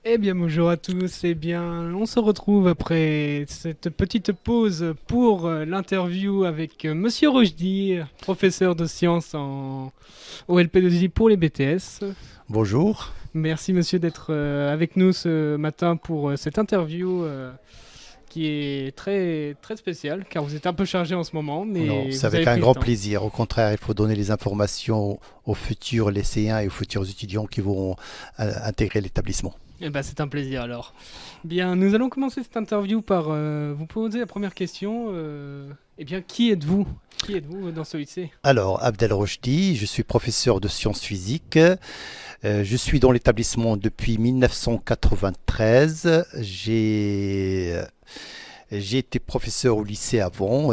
Eh bien, bonjour à tous. Eh bien, on se retrouve après cette petite pause pour l'interview avec Monsieur Rochdy, professeur de sciences au LP2I pour les BTS. Bonjour. Merci, monsieur, d'être avec nous ce matin pour cette interview qui est très, très spéciale, car vous êtes un peu chargé en ce moment, Non, mais c'est vous avez avec un pris le grand temps. plaisir. Au contraire, il faut donner les informations aux futurs lycéens et aux futurs étudiants qui vont intégrer l'établissement. Eh ben, c'est un plaisir alors. Bien, nous allons commencer cette interview par vous poser la première question. Eh bien, qui êtes-vous? Qui êtes-vous dans ce lycée? Alors, Abdel Rochdi, je suis professeur de sciences physiques. Je suis dans l'établissement depuis 1993. J'ai été professeur au lycée avant.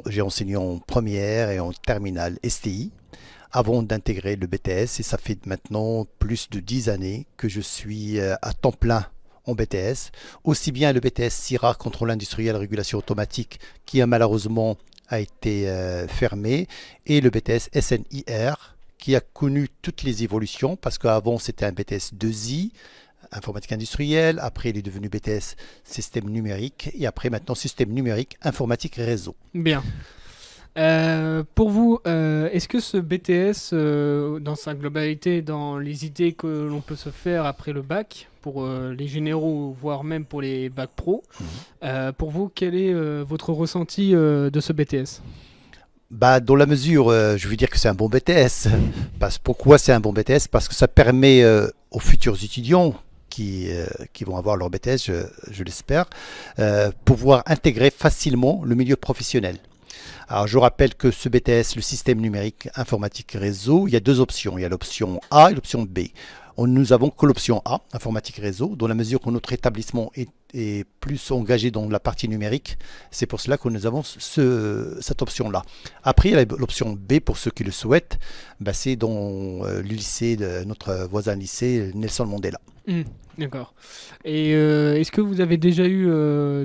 J'ai enseigné en première et en terminale STI avant d'intégrer le BTS et ça fait maintenant plus de 10 années que je suis à temps plein en BTS, aussi bien le BTS CIRA, contrôle industriel, régulation automatique, qui a malheureusement a été fermé, et le BTS SNIR, qui a connu toutes les évolutions, parce qu'avant c'était un BTS 2I, informatique industrielle, après il est devenu BTS système numérique, et après maintenant système numérique, informatique réseau. Bien. Pour vous, est-ce que ce BTS, dans sa globalité, dans les idées que l'on peut se faire après le bac, pour les généraux, voire même pour les bacs pro, Mhm. pour vous, quel est votre ressenti de ce BTS? Bah, dans la mesure, je veux dire que c'est un bon BTS. Pourquoi c'est un bon BTS? Parce que ça permet aux futurs étudiants qui vont avoir leur BTS, je l'espère, pouvoir intégrer facilement le milieu professionnel. Alors, je rappelle que ce BTS, le système numérique informatique réseau, il y a deux options. Il y a l'option A et l'option B. Nous avons que l'option A, informatique réseau, dans la mesure que notre établissement est plus engagé dans la partie numérique. C'est pour cela que nous avons cette option-là. Après, il y a l'option B pour ceux qui le souhaitent. Ben, c'est dans le lycée, notre voisin lycée, Nelson Mandela. Hmm, d'accord. Et est-ce que vous avez déjà eu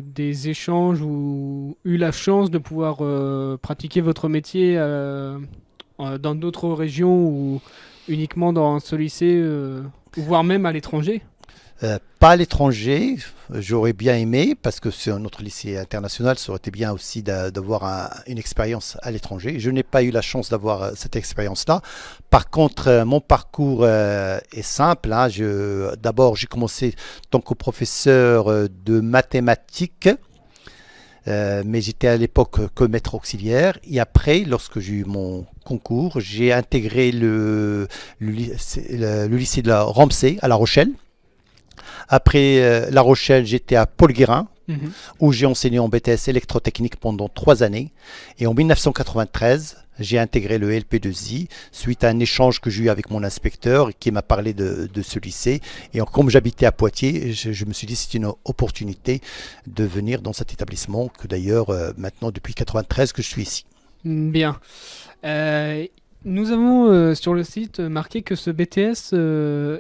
des échanges ou eu la chance de pouvoir pratiquer votre métier dans d'autres régions ou uniquement dans ce lycée, ou voire même à l'étranger? Pas à l'étranger, j'aurais bien aimé, parce que c'est un autre lycée international, ça aurait été bien aussi d'avoir une expérience à l'étranger. Je n'ai pas eu la chance d'avoir cette expérience-là. Par contre, mon parcours est simple, hein. D'abord, j'ai commencé en tant que professeur de mathématiques, mais j'étais à l'époque que maître auxiliaire. Et après, lorsque j'ai eu mon concours, j'ai intégré le lycée de la Ramsey à La Rochelle. Après La Rochelle, j'étais à Paul Guérin, Mhm. où j'ai enseigné en BTS électrotechnique pendant 3 années. Et en 1993, j'ai intégré le LP2I suite à un échange que j'ai eu avec mon inspecteur qui m'a parlé de ce lycée. Et comme j'habitais à Poitiers, je me suis dit que c'est une opportunité de venir dans cet établissement, que d'ailleurs, maintenant depuis 93 que je suis ici. Bien. Euh, Nous avons sur le site marqué que ce BTS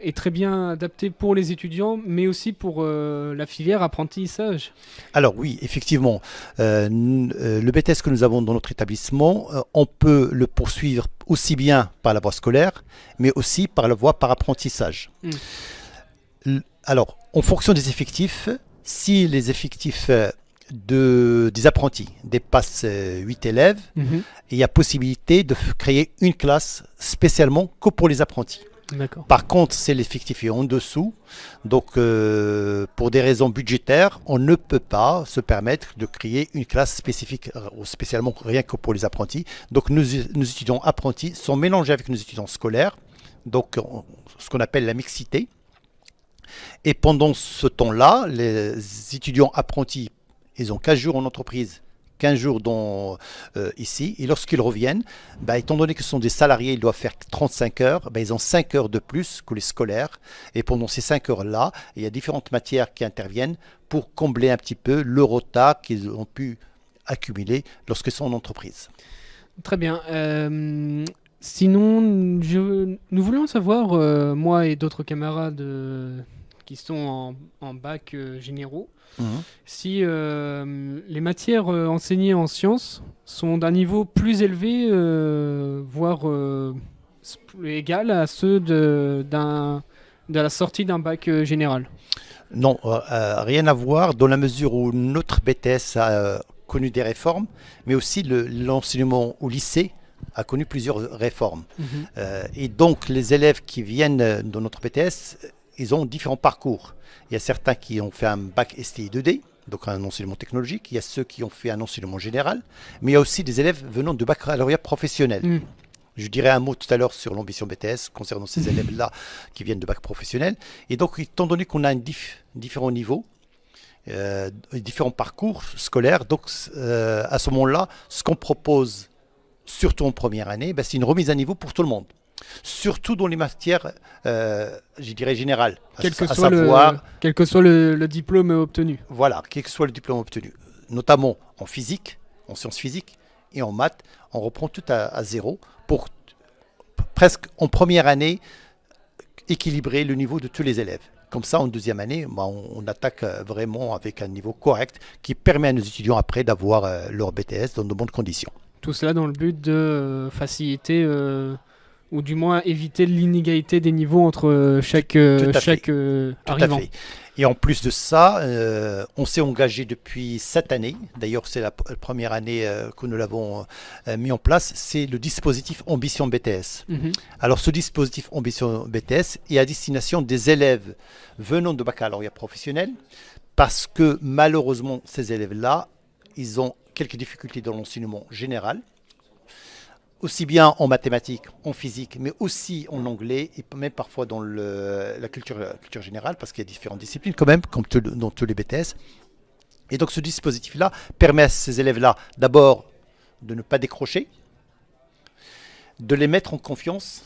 est très bien adapté pour les étudiants, mais aussi pour la filière apprentissage. Alors oui, effectivement, le BTS que nous avons dans notre établissement, on peut le poursuivre aussi bien par la voie scolaire, mais aussi par la voie par apprentissage. Hmm. Alors, en fonction des effectifs, si les effectifs des apprentis dépassent 8 élèves, Mhm. il y a possibilité de créer une classe spécialement que pour les apprentis. D'accord. Par contre, c'est l'effectif est en dessous. Donc, pour des raisons budgétaires, on ne peut pas se permettre de créer une classe spécifique, ou spécialement rien que pour les apprentis. Donc, nos étudiants apprentis sont mélangés avec nos étudiants scolaires. Donc, ce qu'on appelle la mixité. Et pendant ce temps-là, les étudiants apprentis, ils ont 15 jours en entreprise, 15 jours ici. Et lorsqu'ils reviennent, bah, étant donné que ce sont des salariés, ils doivent faire 35 heures, bah, ils ont 5 heures de plus que les scolaires. Et pendant ces 5 heures-là, il y a différentes matières qui interviennent pour combler un petit peu le retard qu'ils ont pu accumuler lorsqu'ils sont en entreprise. Très bien. Sinon, nous voulions savoir, moi et d'autres camarades qui sont en bac généraux, Mhm. si les matières enseignées en sciences sont d'un niveau plus élevé, voire égal à ceux d'un de la sortie d'un bac général. Non, rien à voir dans la mesure où notre BTS a connu des réformes, mais aussi l'enseignement au lycée a connu plusieurs réformes. Mhm. Et donc les élèves qui viennent dans notre BTS, ils ont différents parcours. Il y a certains qui ont fait un bac STI 2D, donc un enseignement technologique. Il y a ceux qui ont fait un enseignement général, mais il y a aussi des élèves venant de baccalauréat professionnel. Mm. Je dirais un mot tout à l'heure sur l'ambition BTS concernant ces élèves-là qui viennent de bac professionnel. Et donc, étant donné qu'on a différents niveaux, différents parcours scolaires, donc à ce moment-là, ce qu'on propose, surtout en première année, ben, c'est une remise à niveau pour tout le monde. Surtout dans les matières, je dirais, générales. Quel que À soit savoir, quel que soit le diplôme obtenu. voilà, quel que soit le diplôme obtenu. Notamment en physique, en sciences physiques et en maths, on reprend tout à zéro pour presque en première année équilibrer le niveau de tous les élèves. Comme ça, en deuxième année, ben, on attaque vraiment avec un niveau correct qui permet à nos étudiants après d'avoir leur BTS dans de bonnes conditions. Tout cela dans le but de faciliter ou du moins éviter l'inégalité des niveaux entre Tout à fait. chaque Tout à arrivant. fait. Et en plus de ça, on s'est engagé depuis cette année. D'ailleurs, c'est la première année que nous l'avons mis en place. C'est le dispositif Ambition BTS. Mhm. Alors, ce dispositif Ambition BTS est à destination des élèves venant de baccalauréat professionnel parce que malheureusement, ces élèves-là, ils ont quelques difficultés dans l'enseignement général, aussi bien en mathématiques, en physique, mais aussi en anglais et même parfois dans la culture générale, parce qu'il y a différentes disciplines quand même, comme dans tous les BTS. Et donc ce dispositif-là permet à ces élèves-là d'abord de ne pas décrocher, de les mettre en confiance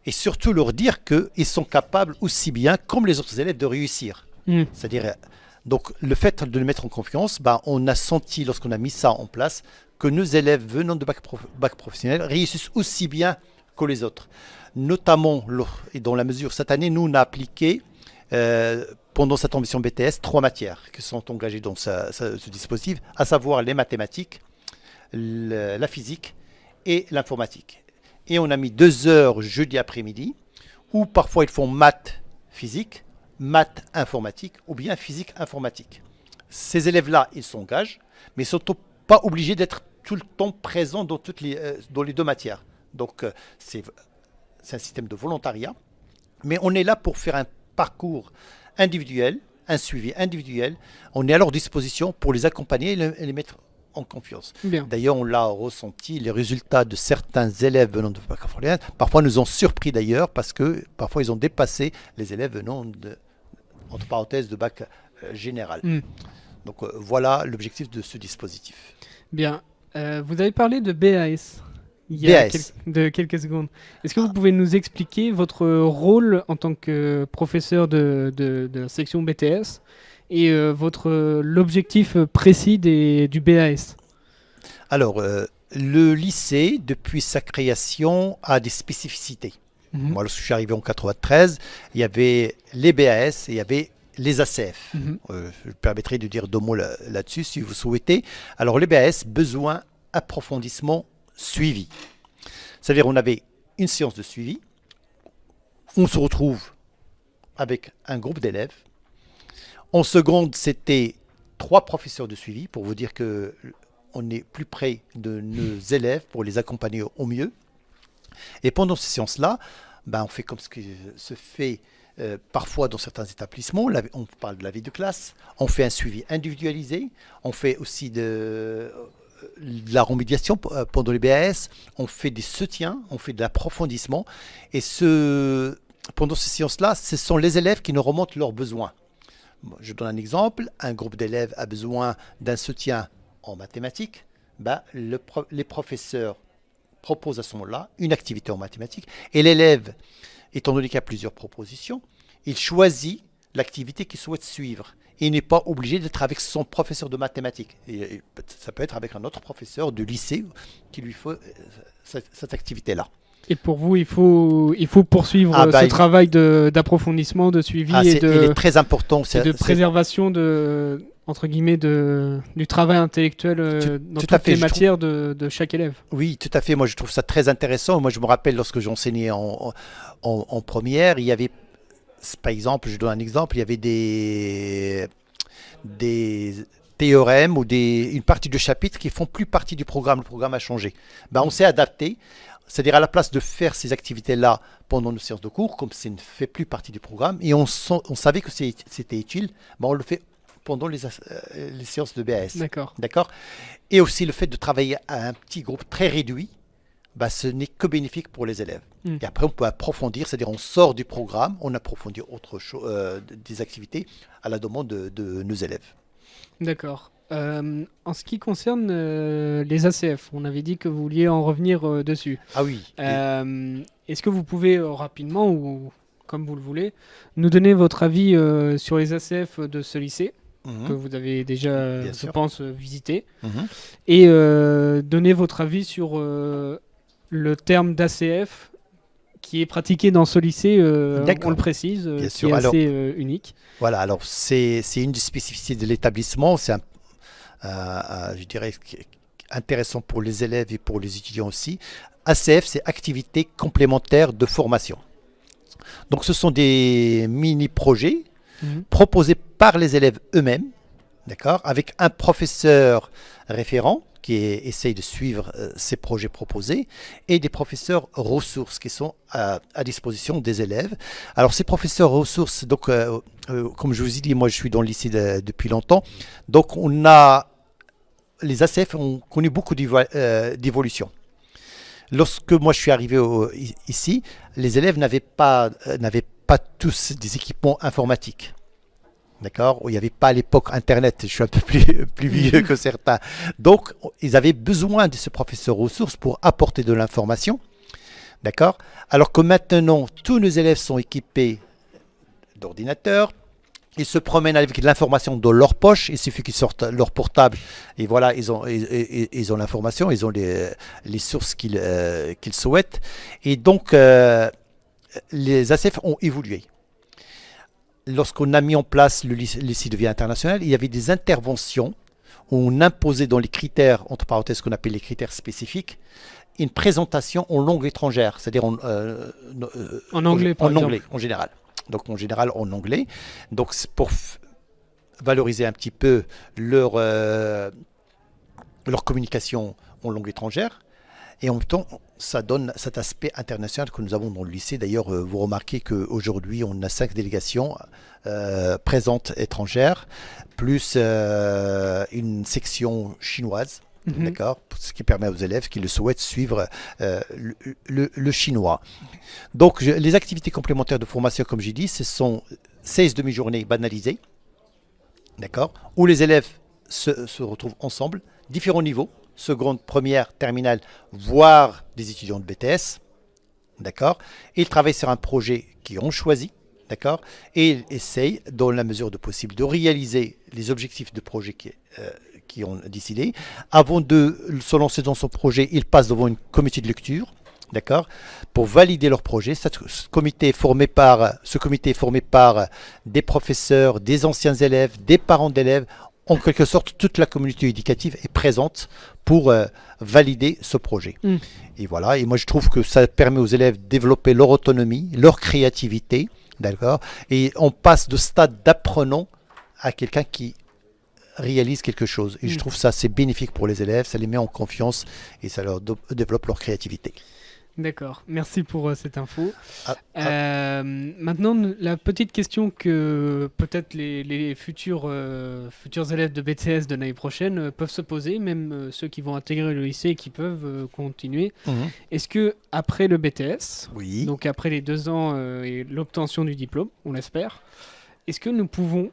et surtout leur dire qu'ils sont capables aussi bien, comme les autres élèves, de réussir. Mm. C'est-à-dire, donc le fait de les mettre en confiance, ben, on a senti lorsqu'on a mis ça en place que nos élèves venant de bac professionnel réussissent aussi bien que les autres. Notamment, et dans la mesure, cette année, nous, on a appliqué pendant cette ambition BTS 3 matières qui sont engagées dans ce dispositif, à savoir les mathématiques, la physique et l'informatique. Et on a mis 2 heures jeudi après-midi, où parfois ils font maths physique, maths informatique ou bien physique informatique. Ces élèves-là, ils s'engagent, mais ils ne sont pas obligés d'être tout le temps présents dans les 2 matières. Donc c'est un système de volontariat, mais on est là pour faire un parcours individuel, un suivi individuel. On est à leur disposition pour les accompagner et les mettre en confiance. Bien. D'ailleurs, on l'a ressenti, les résultats de certains élèves venant de bac professionnel parfois nous ont surpris d'ailleurs parce que parfois ils ont dépassé les élèves venant de, entre parenthèses, de bac général. Mm. Donc voilà l'objectif de ce dispositif. Bien. Vous avez parlé de BAS il y a BAS. de quelques secondes. Est-ce que vous pouvez nous expliquer votre rôle en tant que professeur de la section BTS et l'objectif précis du BAS? Alors, le lycée, depuis sa création, a des spécificités. Mhm. Moi, lorsque je suis arrivé en 93, il y avait les BAS et il y avait les ACF. Mhm. Je me permettrai de dire 2 mots là-dessus si vous souhaitez. Alors, les BAS, besoin, approfondissement, suivi. C'est-à-dire, on avait une séance de suivi. On se retrouve avec un groupe d'élèves. En seconde, c'était 3 professeurs de suivi pour vous dire que on est plus près de nos élèves pour les accompagner au mieux. Et pendant ces séances-là, ben, on fait comme ce qui se fait parfois dans certains établissements. On parle de la vie de classe. On fait un suivi individualisé. On fait aussi de la remédiation pendant les BAS. On fait des soutiens. On fait de l'approfondissement. Et pendant ces séances-là, ce sont les élèves qui nous remontent leurs besoins. Je donne un exemple. Un groupe d'élèves a besoin d'un soutien en mathématiques, ben, les professeurs proposent à ce moment-là une activité en mathématiques et l'élève, étant donné qu'il y a plusieurs propositions, il choisit l'activité qu'il souhaite suivre. Il n'est pas obligé d'être avec son professeur de mathématiques. Et ça peut être avec un autre professeur de lycée qui lui faut cette activité-là. Et pour vous, il faut poursuivre ce travail d'approfondissement, de suivi il est très important. Et de préservation entre guillemets, du travail intellectuel dans toutes les matières de chaque élève. Oui, tout à fait. Moi, je trouve ça très intéressant. Moi, je me rappelle lorsque j'enseignais en première, il y avait Par exemple, je donne un exemple, il y avait des théorèmes ou une partie de chapitre qui font plus partie du programme. Le programme a changé. Ben, on s'est adapté. C'est-à-dire à la place de faire ces activités-là pendant nos séances de cours, comme ça ne fait plus partie du programme, et on savait que c'était utile, ben on le fait pendant les séances de BAS. D'accord. D'accord. Et aussi le fait de travailler à un petit groupe très réduit, ben, ce n'est que bénéfique pour les élèves. Mm. Et après, on peut approfondir, c'est-à-dire on sort du programme, on approfondit autre chose, des activités à la demande de nos élèves. D'accord. En ce qui concerne les ACF, on avait dit que vous vouliez en revenir dessus. Ah oui. Est-ce que vous pouvez rapidement, ou comme vous le voulez, nous donner votre avis sur les ACF de ce lycée que Mhm. vous avez déjà, Bien je sûr. pense, visité, Mhm. et donner votre avis sur le terme d'ACF qui est pratiqué dans ce lycée, on D'accord. le précise, Bien qui sûr. est Alors, assez unique. voilà, alors c'est une des spécificités de l'établissement. C'est je dirais, intéressant pour les élèves et pour les étudiants aussi. ACF, c'est activité complémentaire de formation. Donc ce sont des mini-projets Mhm. proposés par les élèves eux-mêmes, d'accord, avec un professeur référent qui essaye de suivre ces projets proposés et des professeurs ressources qui sont à disposition des élèves. Alors ces professeurs ressources, donc comme je vous ai dit, moi je suis dans le lycée depuis longtemps, donc les ACF ont connu beaucoup d'évolution. Lorsque moi je suis arrivé ici, les élèves n'avaient pas tous des équipements informatiques. D'accord. Il n'y avait pas à l'époque Internet. Je suis un peu plus vieux que certains. Donc, ils avaient besoin de ce professeur ressources pour apporter de l'information. D'accord. Alors que maintenant, tous nos élèves sont équipés d'ordinateurs. Ils se promènent avec de l'information dans leur poche. Il suffit qu'ils sortent leur portable et voilà, ils ont l'information, ils ont les sources qu'ils souhaitent. Et donc, les ACF ont évolué. Lorsqu'on a mis en place le lycée de vie international, il y avait des interventions où on imposait dans les critères, entre parenthèses, ce qu'on appelle les critères spécifiques, une présentation en langue étrangère, c'est-à-dire En anglais, par en exemple. anglais, en général. Donc en général en anglais. Donc c'est pour valoriser un petit peu leur communication en langue étrangère. Et en même temps, ça donne cet aspect international que nous avons dans le lycée. D'ailleurs, vous remarquez qu'aujourd'hui, on a 5 délégations présentes étrangères, plus une section chinoise. Mhm. D'accord, ce qui permet aux élèves qui le souhaitent suivre le chinois. Donc, les activités complémentaires de formation, comme j'ai dit, ce sont 16 demi-journées banalisées, d'accord, où les élèves se retrouvent ensemble, différents niveaux, seconde, première, terminale, voire des étudiants de BTS, d'accord, et ils travaillent sur un projet qu'ils ont choisi, d'accord, et ils essayent, dans la mesure de possible, de réaliser les objectifs de projet qui ont décidé. Avant de se lancer dans son projet, ils passent devant une comité de lecture, d'accord, pour valider leur projet. Ce comité est formé par des professeurs, des anciens élèves, des parents d'élèves. En quelque sorte, toute la communauté éducative est présente pour valider ce projet. Mm. Et voilà, et moi je trouve que ça permet aux élèves de développer leur autonomie, leur créativité, d'accord, et on passe de stade d'apprenant à quelqu'un qui réalise quelque chose. Et je trouve ça c'est bénéfique pour les élèves, ça les met en confiance et ça leur développe leur créativité. D'accord, merci pour cette info. Ah, Maintenant, la petite question que peut-être les futurs élèves de BTS de l'année prochaine peuvent se poser, même ceux qui vont intégrer le lycée et qui peuvent continuer. mhm. Est-ce que après le BTS, Oui. donc après les 2 ans et l'obtention du diplôme, on l'espère, est-ce que nous pouvons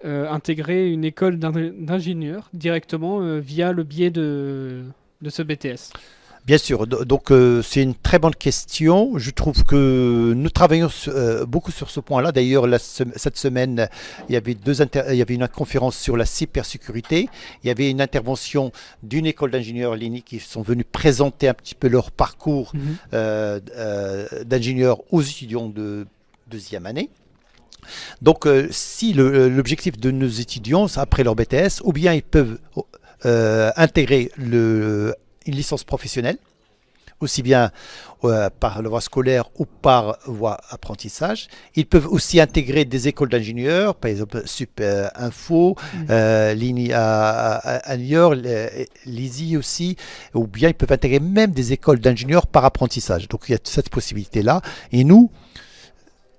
intégrer une école d'ingénieurs directement via le biais de ce BTS? Bien sûr, donc c'est une très bonne question. Je trouve que nous travaillons beaucoup sur ce point-là. D'ailleurs, cette semaine, il y avait une conférence sur la cybersécurité. Il y avait une intervention d'une école d'ingénieurs Lini qui sont venus présenter un petit peu leur parcours d'ingénieurs aux étudiants de deuxième année. Donc, si l'objectif de nos étudiants, c'est après leur BTS, ou bien ils peuvent intégrer une licence professionnelle, aussi bien par la voie scolaire ou par voie apprentissage. Ils peuvent aussi intégrer des écoles d'ingénieurs, par exemple Super Info, l'INI à Niort, l'ISI aussi, ou bien ils peuvent intégrer même des écoles d'ingénieurs par apprentissage. Donc il y a cette possibilité-là. Et nous,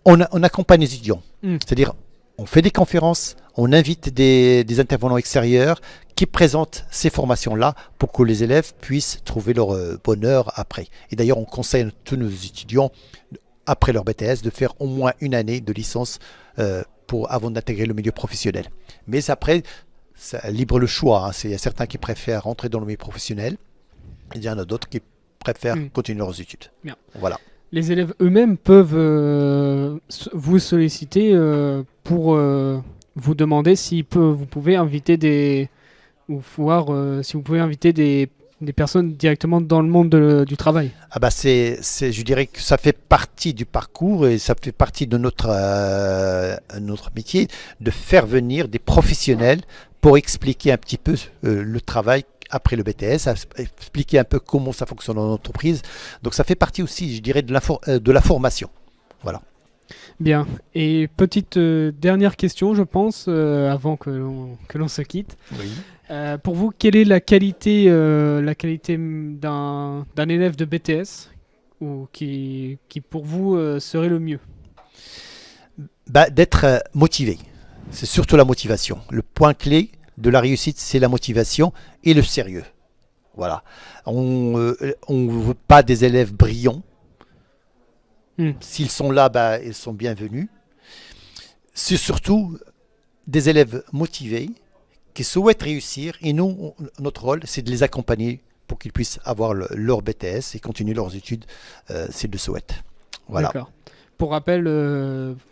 on accompagne les étudiants. C'est-à-dire, on fait des conférences, on invite des intervenants extérieurs qui présentent ces formations-là pour que les élèves puissent trouver leur bonheur après. Et d'ailleurs, on conseille à tous nos étudiants, après leur BTS, de faire au moins une année de licence avant d'intégrer le milieu professionnel. Mais après, c'est libre le choix. Hein. Il y a certains qui préfèrent rentrer dans le milieu professionnel, et il y en a d'autres qui préfèrent continuer leurs études. Bien. Voilà. Les élèves eux-mêmes peuvent vous solliciter pour vous demander si vous pouvez inviter ou voir si vous pouvez inviter des personnes directement dans le monde du travail. Ah bah je dirais que ça fait partie du parcours et ça fait partie de notre métier de faire venir des professionnels pour expliquer un petit peu le travail après le BTS, expliquer un peu comment ça fonctionne en entreprise. Donc ça fait partie aussi, je dirais, de la formation. Voilà. Bien. Et petite dernière question, je pense, avant que l'on se quitte. Oui. Pour vous, quelle est la qualité d'un élève de BTS ou qui pour vous serait le mieux? D'être motivé. C'est surtout la motivation. Le point clé de la réussite, c'est la motivation et le sérieux. Voilà. On ne veut pas des élèves brillants. S'ils sont là, ils sont bienvenus. C'est surtout des élèves motivés qui souhaitent réussir. Et nous, notre rôle, c'est de les accompagner pour qu'ils puissent avoir leur BTS et continuer leurs études s'ils le souhaitent. Voilà. D'accord. Pour rappel,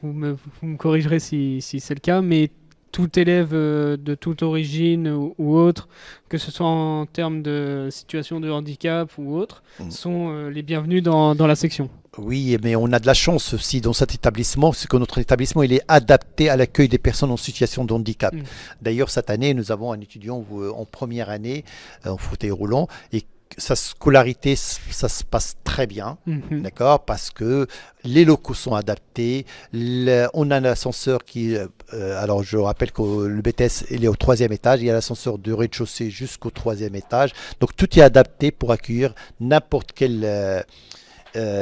vous me corrigerez si c'est le cas, mais tout élève de toute origine ou autre, que ce soit en termes de situation de handicap ou autre, sont les bienvenus dans la section. Oui, mais on a de la chance aussi dans cet établissement, c'est que notre établissement il est adapté à l'accueil des personnes en situation de handicap. D'ailleurs, cette année, nous avons un étudiant en première année en fauteuil roulant et sa scolarité, ça se passe très bien, d'accord, parce que les locaux sont adaptés, on a un ascenseur qui, alors je rappelle que le BTS il est au 3e étage, il y a l'ascenseur de rez-de-chaussée jusqu'au 3e étage, donc tout est adapté pour accueillir n'importe quel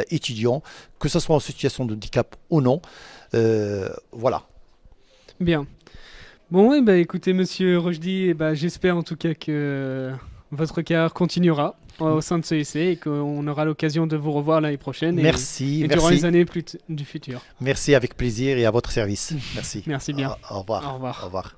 étudiant, que ce soit en situation de handicap ou non, voilà. Bien. Bon, écoutez, monsieur Rochdy, j'espère en tout cas que votre carrière continuera au sein de CEC et qu'on aura l'occasion de vous revoir l'année prochaine. Merci. Et durant les années du futur. Merci, avec plaisir et à votre service. Merci. Merci bien. Au revoir. Au revoir. Au revoir.